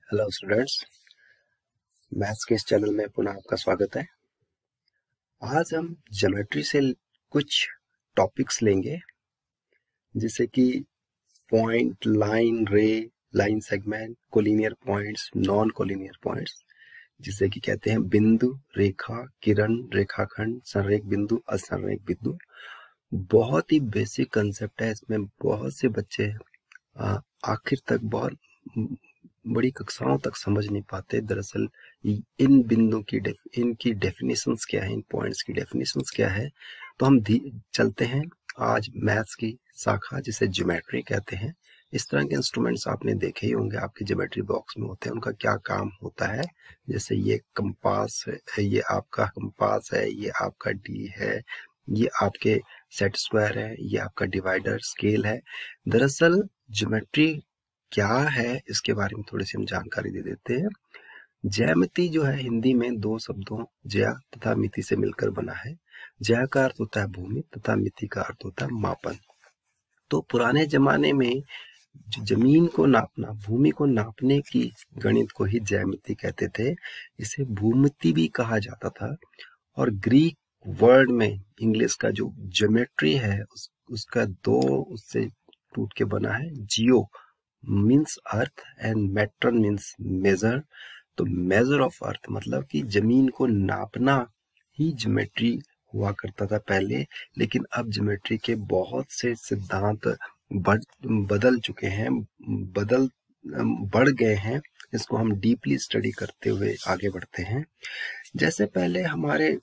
Hello students, maths के इस channel में पुनः आपका स्वागत है। आज हम ज्योमेट्री से कुछ टॉपिक्स लेंगे, जैसे कि पॉइंट, लाइन, रे, line segment, collinear points, non collinear points, जिसे कि कहते हैं बिंदु, रेखा, किरण, रेखाखंड, संरेख बिंदु, असंरेख बिंदु। बहुत ही बेसिक कंसेप्ट है, इसमें बहुत से बच्चे आखिर तक बहुत बड़ी कक्षाओं तक समझ नहीं पाते। दरअसल इन बिंदु की इनकी डेफिनेशंस क्या है, इन पॉइंट्स की डेफिनेशंस क्या है। तो हम चलते हैं आज मैथ्स की शाखा जिसे ज्योमेट्री कहते हैं। इस तरह के इंस्ट्रूमेंट्स आपने देखे ही होंगे, आपके ज्योमेट्री बॉक्स में होते हैं। उनका क्या काम होता है, जैसे ये कंपास है, ये आपका कंपास है, ये आपका डी है, ये आपके सेट स्क्वायर है, ये आपका डिवाइडर, स्केल है। दरअसल ज्योमेट्री क्या है इसके बारे में थोड़ी सी हम जानकारी दे देते हैं। ज्यामिति जो है हिंदी में दो शब्दों ज्या तथा मिति से मिलकर बना है। ज्या का अर्थ होता है भूमि तथा मिति का अर्थ होता है मापन। तो पुराने जमाने में जो जमीन को नापना, भूमि को नापने की गणित को ही ज्यामिति कहते थे। इसे भूमिति भी कहा जाता था। और ग्रीक वर्ड में इंग्लिश का जो ज्योमेट्री है उसका दो उससे टूट के बना है। Geo means earth and metron means measure. तो मेजर ऑफ अर्थ मतलब कि जमीन को नापना ही ज्योमेट्री हुआ करता था पहले। लेकिन अब ज्योमेट्री के बहुत से सिद्धांत बदल चुके हैं, बढ़ गए हैं। इसको हम डीपली स्टडी करते हुए आगे बढ़ते हैं। जैसे पहले हमारे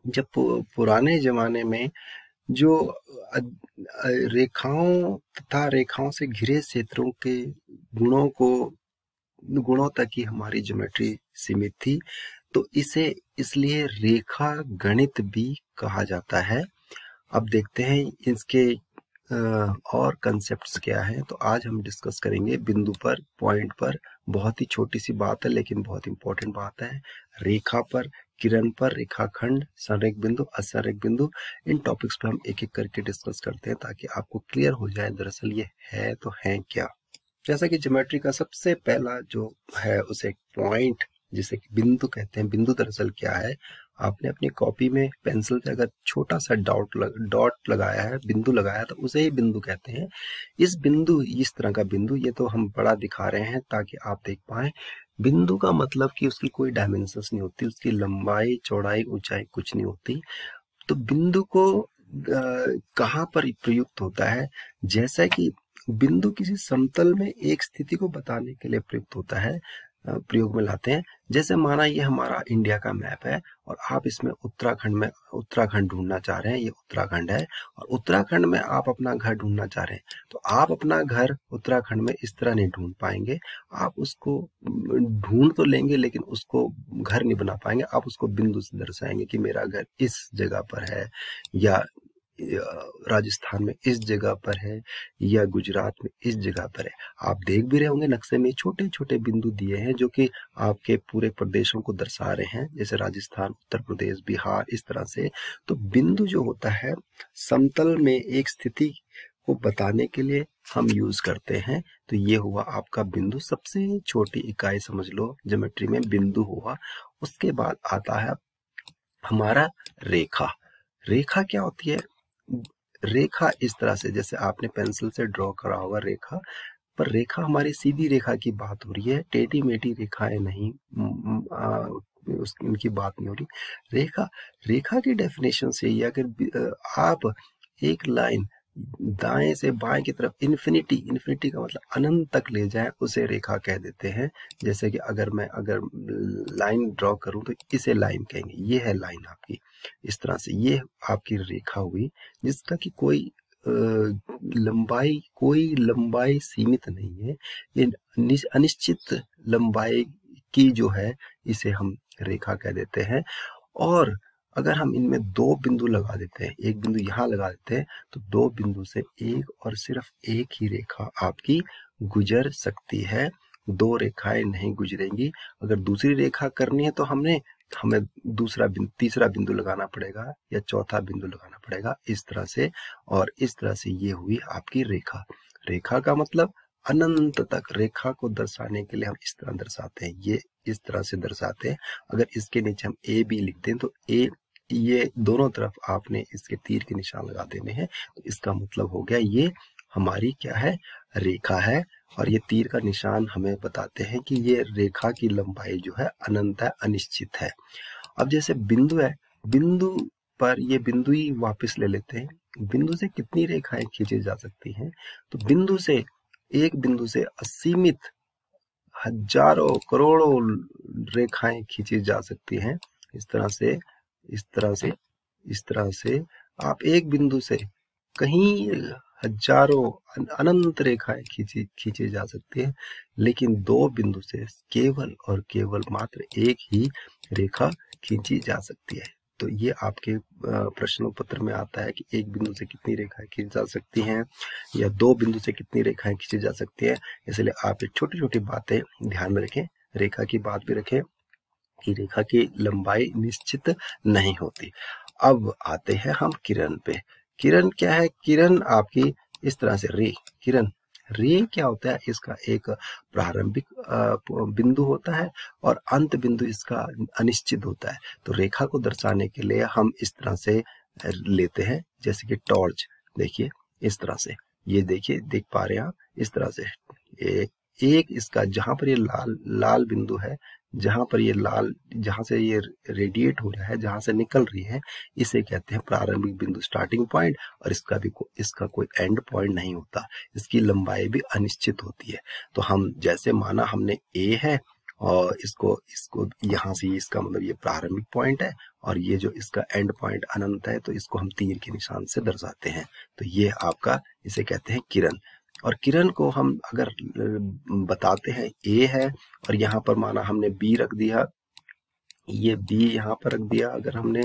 जब पुराने जमाने में जो रेखाओं तथा रेखाओं से घिरे क्षेत्रों के गुणों तक ही हमारी ज्योमेट्री सीमित थी। तो इसे इसलिए रेखा गणित भी कहा जाता है। अब देखते हैं इसके और कंसेप्ट्स क्या हैं। तो आज हम डिस्कस करेंगे बिंदु पर, पॉइंट पर। बहुत ही छोटी सी बात है लेकिन बहुत इंपॉर्टेंट बात है। रेखा पर, किरण पर, रेखाखंड, संरेख बिंदु, असंरेख बिंदु, इन टॉपिक्स पर हम एक एक करके डिस्कस करते हैं ताकि आपको क्लियर हो जाए दरअसल ये है तो है क्या। जैसा कि ज्योमेट्री का सबसे पहला जो है उसे पॉइंट, जिसे बिंदु कहते हैं। बिंदु दरअसल क्या है, आपने अपनी कॉपी में पेंसिल से अगर छोटा सा डॉट लगाया है, बिंदु लगाया, तो उसे ही बिंदु कहते हैं। इस तरह का बिंदु, ये तो हम बड़ा दिखा रहे हैं ताकि आप देख पाए। बिंदु का मतलब कि उसकी कोई डायमेंशंस नहीं होती, उसकी लंबाई, चौड़ाई, ऊंचाई कुछ नहीं होती। तो बिंदु को कहाँ पर प्रयुक्त होता है, जैसा कि बिंदु किसी समतल में एक स्थिति को बताने के लिए प्रयुक्त होता है, प्रयोग में लाते हैं। जैसे माना ये हमारा इंडिया का मैप है और आप इसमें उत्तराखंड ढूंढना चाह रहे हैं। ये उत्तराखंड है और उत्तराखंड में आप अपना घर ढूंढना चाह रहे हैं। तो आप अपना घर उत्तराखंड में इस तरह नहीं ढूंढ पाएंगे। आप उसको ढूंढ तो लेंगे लेकिन उसको घर नहीं बना पाएंगे। आप उसको बिंदु से दर्शाएंगे कि मेरा घर इस जगह पर है, या राजस्थान में इस जगह पर है, या गुजरात में इस जगह पर है। आप देख भी रहे होंगे नक्शे में छोटे छोटे बिंदु दिए हैं जो कि आपके पूरे प्रदेशों को दर्शा रहे हैं, जैसे राजस्थान, उत्तर प्रदेश, बिहार, इस तरह से। तो बिंदु जो होता है समतल में एक स्थिति को बताने के लिए हम यूज करते हैं। तो ये हुआ आपका बिंदु, सबसे छोटी इकाई समझ लो ज्योमेट्री में बिंदु हुआ। उसके बाद आता है हमारा रेखा। रेखा क्या होती है? रेखा इस तरह से, जैसे आपने पेंसिल से ड्रॉ करा होगा रेखा, पर रेखा हमारी सीधी रेखा की बात हो रही है, टेढ़ी मेढ़ी रेखाएं नहीं, इनकी बात नहीं हो रही। रेखा की डेफिनेशन से ही, अगर आप एक लाइन दाएं से बाएं की तरफ इन्फिनिटी का मतलब अनंत तक ले जाए, उसे रेखा कह देते हैं। जैसे कि अगर लाइन ड्रॉ करूं तो इसे लाइन कहेंगे। ये है लाइन आपकी, इस तरह से ये आपकी रेखा हुई, जिसका कि कोई लंबाई सीमित नहीं है। ये अनिश्चित लंबाई की जो है इसे हम रेखा कह देते हैं। और अगर हम इनमें दो बिंदु लगा देते हैं, एक बिंदु यहाँ लगा देते हैं, तो दो बिंदु से एक और सिर्फ एक ही रेखा आपकी गुजर सकती है। दो रेखाएं नहीं गुजरेंगी। अगर दूसरी रेखा करनी है तो हमें तीसरा बिंदु लगाना पड़ेगा या चौथा बिंदु लगाना पड़ेगा, इस तरह से। और इस तरह से ये हुई आपकी रेखा। रेखा का मतलब अनंत तक रेखा को दर्शाने के लिए हम इस तरह दर्शाते हैं, ये इस तरह से दर्शाते हैं। अगर इसके नीचे हम ए बी लिख दें तो ए, ये दोनों तरफ आपने इसके तीर के निशान लगा देने हैं, तो इसका मतलब हो गया ये हमारी क्या है, रेखा है। और ये तीर का निशान हमें बताते हैं कि ये रेखा की लंबाई जो है अनंत है, अनिश्चित है। अब जैसे बिंदु है, बिंदु पर ये बिंदु ही वापस ले लेते हैं। बिंदु से कितनी रेखाएं खींची जा सकती हैं? तो बिंदु से, एक बिंदु से असीमित हजारों करोड़ों रेखाएं खींची जा सकती हैं। इस तरह से, इस तरह से, इस तरह से आप एक बिंदु से कहीं हजारों अनंत रेखाएं खींची जा सकती है, लेकिन दो बिंदु से केवल और केवल मात्र एक ही रेखा खींची जा सकती है। तो ये आपके प्रश्न पत्र में आता है कि एक बिंदु से कितनी रेखाएं खींची जा सकती हैं या दो बिंदु से कितनी रेखाएं खींची जा सकती है। इसलिए आप ये छोटी छोटी बातें ध्यान में रखें, रेखा की बात भी रखें कि रेखा की लंबाई निश्चित नहीं होती। अब आते हैं हम किरण पे। किरण क्या है? किरण आपकी इस तरह से किरण, रे क्या होता है? इसका एक प्रारंभिक बिंदु होता है और अंत बिंदु इसका अनिश्चित होता है। तो रेखा को दर्शाने के लिए हम इस तरह से लेते हैं, जैसे कि टॉर्च, देखिए इस तरह से, ये देखिए, देख पा रहे हैं आप, इस तरह से एक इसका जहां पर ये लाल बिंदु है, जहां पर ये लाल, जहां से ये रेडिएट हो रहा है, जहां से निकल रही है, इसे कहते हैं प्रारंभिक बिंदु, स्टार्टिंग पॉइंट। और इसका कोई एंड पॉइंट नहीं होता, इसकी लंबाई भी अनिश्चित होती है। तो हम जैसे माना हमने ए है और इसको यहाँ से, इसका मतलब ये प्रारंभिक पॉइंट है और ये जो इसका एंड पॉइंट अनंत है, तो इसको हम तीर के निशान से दर्शाते हैं। तो ये आपका, इसे कहते हैं किरण। और किरण को हम अगर बताते हैं ए है और यहाँ पर माना हमने बी रख दिया, ये बी यहाँ पर रख दिया, अगर हमने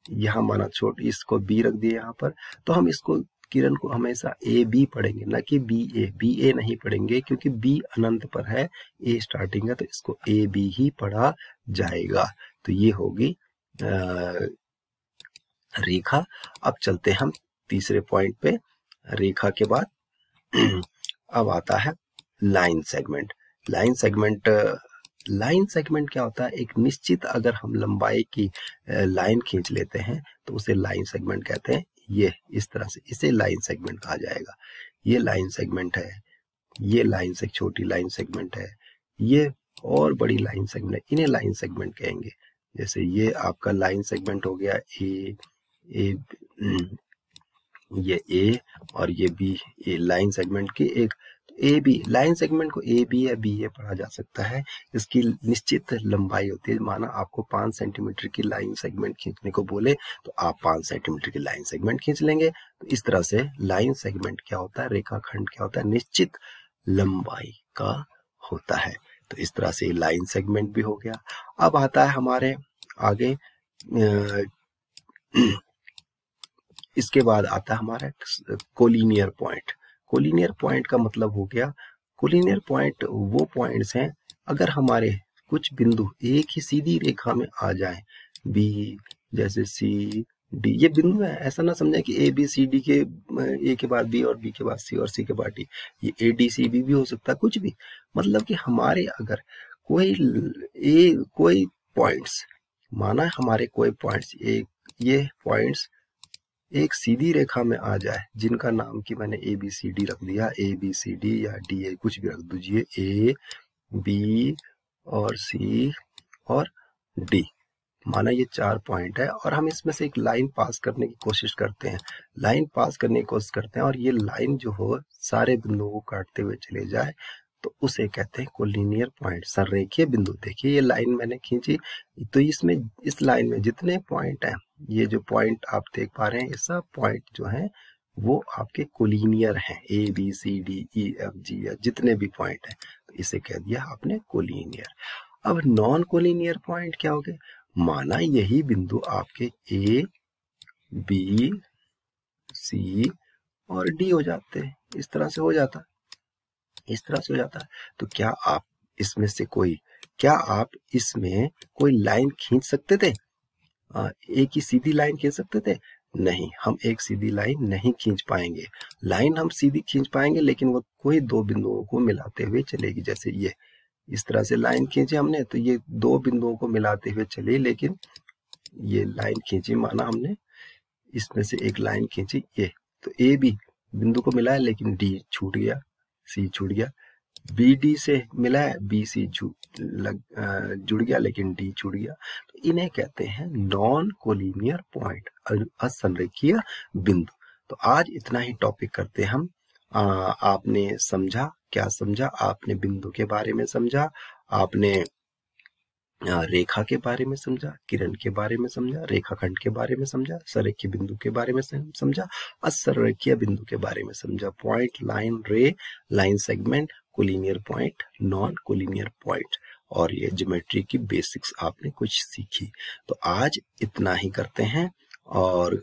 यहाँ माना छोटी इसको बी रख दिया यहाँ पर, तो हम इसको किरण को हमेशा ए बी पढ़ेंगे, ना कि बी ए नहीं पढ़ेंगे, क्योंकि बी अनंत पर है, ए स्टार्टिंग है, तो इसको ए बी ही पढ़ा जाएगा। तो ये होगी रेखा। अब चलते हैं हम तीसरे पॉइंट पे। रेखा के बाद अब आता है लाइन सेगमेंट। लाइन सेगमेंट क्या होता है? एक निश्चित अगर हम लंबाई की लाइन खींच लेते हैं तो उसे लाइन सेगमेंट कहते हैं। ये इस तरह से, इसे लाइन सेगमेंट कहा जाएगा। ये लाइन सेगमेंट है, ये लाइन से छोटी लाइन सेगमेंट है, ये और बड़ी लाइन सेगमेंट, इन्हें लाइन सेगमेंट कहेंगे। जैसे ये आपका लाइन सेगमेंट हो गया ये ए और ये बी, ये लाइन सेगमेंट की एक ए बी, लाइन सेगमेंट को ए बी या बी ए पढ़ा जा सकता है। इसकी निश्चित लंबाई होती है। माना आपको 5 सेंटीमीटर की लाइन सेगमेंट खींचने को बोले तो आप 5 सेंटीमीटर की लाइन सेगमेंट खींच लेंगे। तो इस तरह से लाइन सेगमेंट क्या होता है, रेखाखंड क्या होता है, निश्चित लंबाई का होता है। तो इस तरह से लाइन सेगमेंट भी हो गया। अब आता है हमारे आगे, इसके बाद आता है हमारा कोलिनियर पॉइंट। कोलिनियर पॉइंट का मतलब हो गया, कोलिनियर पॉइंट वो पॉइंट्स हैं अगर हमारे कुछ बिंदु एक ही सीधी रेखा में आ जाए, बी जैसे सी डी, ये बिंदु है, ऐसा ना समझे कि ए बी सी डी के ए के बाद बी और बी के बाद सी और सी के बाद डी, ये ए डी सी बी भी हो सकता है, कुछ भी। मतलब कि हमारे अगर कोई पॉइंट्स, माना हमारे कोई पॉइंट्स, ये पॉइंट्स एक सीधी रेखा में आ जाए, जिनका नाम कि मैंने ए बी सी डी रख दिया, ए बी सी डी या डी ए, कुछ भी रख दीजिए, ए बी और सी और डी, माना ये 4 पॉइंट है और हम इसमें से एक लाइन पास करने की कोशिश करते हैं, और ये लाइन जो हो सारे बिंदुओं को काटते हुए चले जाए, तो उसे कहते हैं कोलिनियर पॉइंट, संरेखीय बिंदु। देखिए ये लाइन मैंने खींची, तो इसमें, इस लाइन में जितने पॉइंट हैं, ये जो पॉइंट आप देख पा रहे हैं, ये सब पॉइंट जो हैं वो आपके कोलिनियर हैं, A B C D E F G, या जितने भी पॉइंट हैं, तो इसे कह दिया आपने कोलिनियर। अब नॉन कोलिनियर पॉइंट क्या हो गए? माना यही बिंदु आपके ए बी सी और डी हो जाते हैं, इस तरह से हो जाता है, तो क्या आप इसमें कोई लाइन खींच सकते थे? एक ही सीधी लाइन खींच सकते थे? नहीं, हम एक सीधी लाइन नहीं खींच पाएंगे। लाइन हम सीधी खींच पाएंगे लेकिन वो कोई दो बिंदुओं को मिलाते हुए चलेगी। जैसे ये इस तरह से लाइन खींची हमने तो ये दो बिंदुओं को मिलाते हुए चली, लेकिन ये लाइन खींची माना हमने इसमें से एक लाइन खींची ये, तो ए बी बिंदु को मिला है लेकिन डी छूट गया, सी छूट गया। बी डी से मिला है, बी सी जुड़ गया लेकिन डी छूट गया। तो इन्हें कहते हैं नॉन कोलिनियर पॉइंट, असंरेखीय बिंदु। तो आज इतना ही टॉपिक करते हम। आपने समझा, क्या समझा आपने? बिंदु के बारे में समझा आपने, रेखा के बारे में समझा, किरण के बारे में समझा, रेखाखंड के बारे में समझा, संरेखीय बिंदु के बारे में समझा, असंरेखीय बिंदु के बारे में समझा। पॉइंट, लाइन, रे, line segment, collinear point, non collinear point, और ये ज्योमेट्री की बेसिक्स आपने कुछ सीखी। तो आज इतना ही करते हैं, और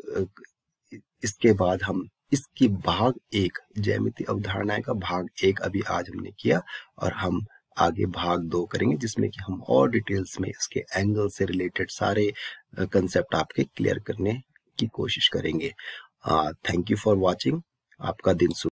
इसके बाद हम इसकी भाग 1 ज्यामितीय अवधारणाएं का भाग 1 अभी आज हमने किया, और हम आगे भाग 2 करेंगे जिसमें कि हम और डिटेल्स में इसके एंगल से रिलेटेड सारे कंसेप्ट आपके क्लियर करने की कोशिश करेंगे। Thank you for watching. आपका दिन शुभ।